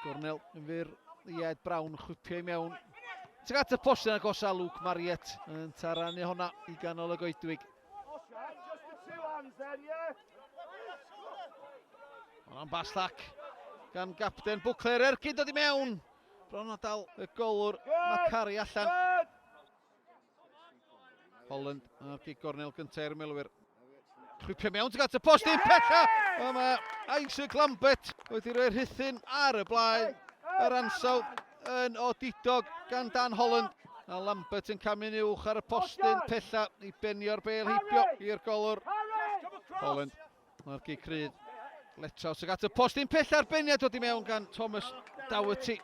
Gornel yn fyr Ied Brown, chwipio i mewn. Tuag at y postyn agosa Luke Marriott yn taranu honna i ganol y goedwig. Hwnna'n baslac gan gapten Bwcler, Ergyd dod i mewn. Bron o dal y golwr Macari allan. Holland ar gig Gornel gynta i'r milwyr. Chwipio mewn tuag at y postyn, pella! Mae Isaac Lambert wedi rhoi'r rhythyn ar y blaen. Yr ansawdd yn odidog gan Dan Holland. A Lambert yn camu'n uwch ar y postyn, pella i benio'r bêl heibio i'r golwr. Holland ar gig Crydd. Letraws tuag at y postyn, pella arbeniad dod i mewn gan Thomas Dougherty.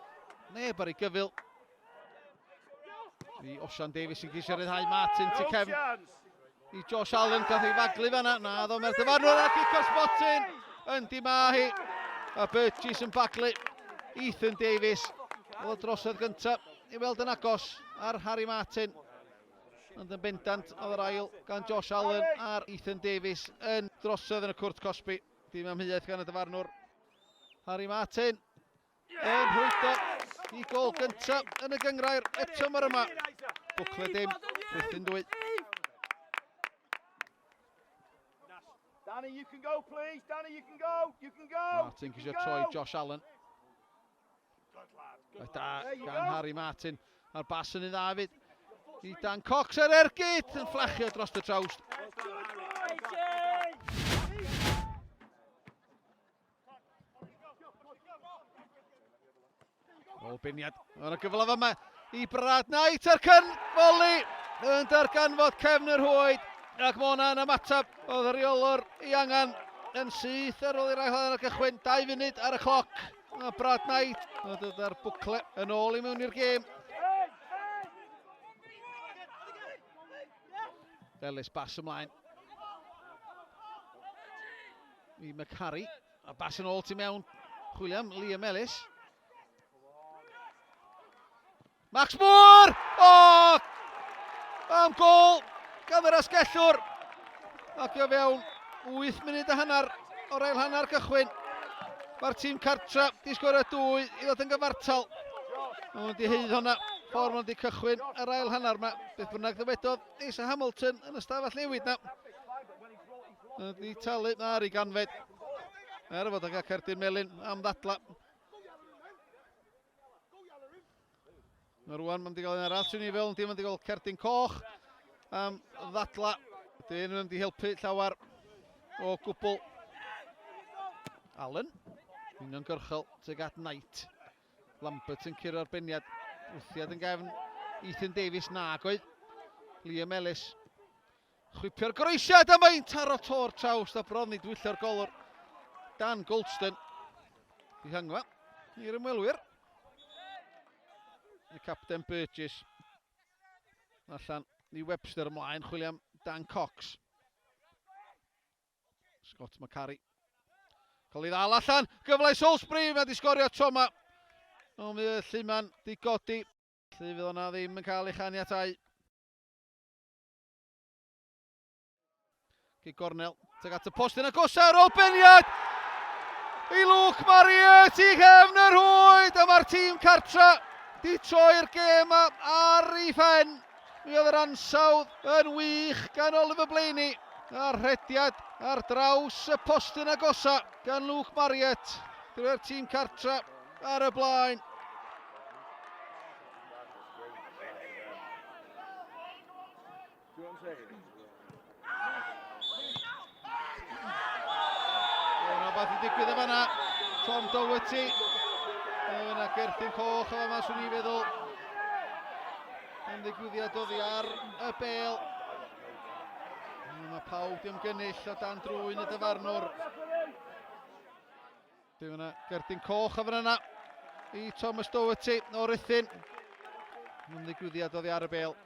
Neb ar ei gyfil. I Osian Davies yn geisio ryddhau Martin tu cefn. I Josh Allen gath ei faglu fan'na. Na, ddo mae'r dyfarnwr ar gico Spotyn. Yndi ma hi. A Burgess yn baglu Ethan Davies. Oedd y drosodd gyntaf i weld yn agos ar Harry Martin. Ond yn bendant oedd yr ail gan Josh Allen ar Ethan Davies yn drosodd yn y cwrt Cosby. Dim amheuaeth gan y dyfarnwr. Harry Martin yn rhwydo i gol gyntaf yn y gyngrair eto mor yma. Bwcler dim, Rhythyn dwy. Danny, you can go, please. Danny, you can go. You can go. Martin gisio troi Josh Allen. Da gan Harry Martin. A'r bas yn ei ddafyd. I Dan Cox ar Ergyd yn fflachio dros y trawst. Ôl biniad ar y gyflaf yma i Brad Knight ar cynfoli. Yn darganfod cefn yr hwyd. Ac mae hwnna'n ymateb. Oedd y reolwr i angen yn syth ar ôl i'r ail ar y cychwyn. 2 funud ar y cloc. A Brad Knight. Oedd yr Bwcler yn ôl i mewn i'r gêm. Ellis bas ymlaen. I Macari. A bas yn ôl tu mewn. Chwilio am Liam Ellis. Max Moore! O! Am gol gan yr asgellwr. Ac o fewn 8 munud a hanner o'r ail hanner cychwyn. Mae'r tîm cartra di sgorio 2 i ddod yn gyfartal. Mae wedi heiddi hwnna ffordd mae wedi cychwyn yr ail hanner yma. Beth bynnag ddywedodd Asa Hamilton yn y stafell newid na. Wedi talu ar ei ganfed. Er fod ag Cerdyn Melyn am ddadla. Rwan mae'n di gael un arall sy'n i fel, ddim yn di gael Cerdyn Coch am ddadla. Dyn nhw'n di helpu llawer o gwbl. Allen, uniongyrchol tuag at Knight. Lambert yn curo arbeniad. Wthiad yn gefn Ethan Davies nag oedd. Liam Ellis. Chwipio'r groesiad am ein taro tor trawst a bron i dwyllio'r golwr. Dan Goldston. Di hangfa i'r ymwelwyr. Y capten Burgess. Allan i Webster ymlaen, chwilio am Dan Cox. Scott Macari. Cael ei ddal allan, gyfle i Salisbury, mae di sgorio Toma. O, mi y Llyman di godi. Lle fydd hwnna ddim yn cael ei chaniatau. Gig Gornel, tuag at y postyn agosa ar ôl beniad. I Luke Marriott i gefn yr hwyd, a mae'r tîm cartra di troi'r gêm ar ei phen. Mi oedd yr ansawdd yn wych gan Oliver Blaeney. A'r rhediad ar draws y postyn agosa gan Luke Marriott. Drwy'r tîm cartra ar y blaen. Yna beth i digwydd efo yna. Tom Dougherty. Yna Gerthyn Coch efo yma, swn i feddwl. Yn ddigwyddiad oddi ar y bêl. Mae pawb di ymgynnull o dan drwyn y dyfarnwr. Dyw yna Gerthyn Coch efo yna i Thomas Dougherty o Rhythyn. Yn ddigwyddiad oddi ar y bêl.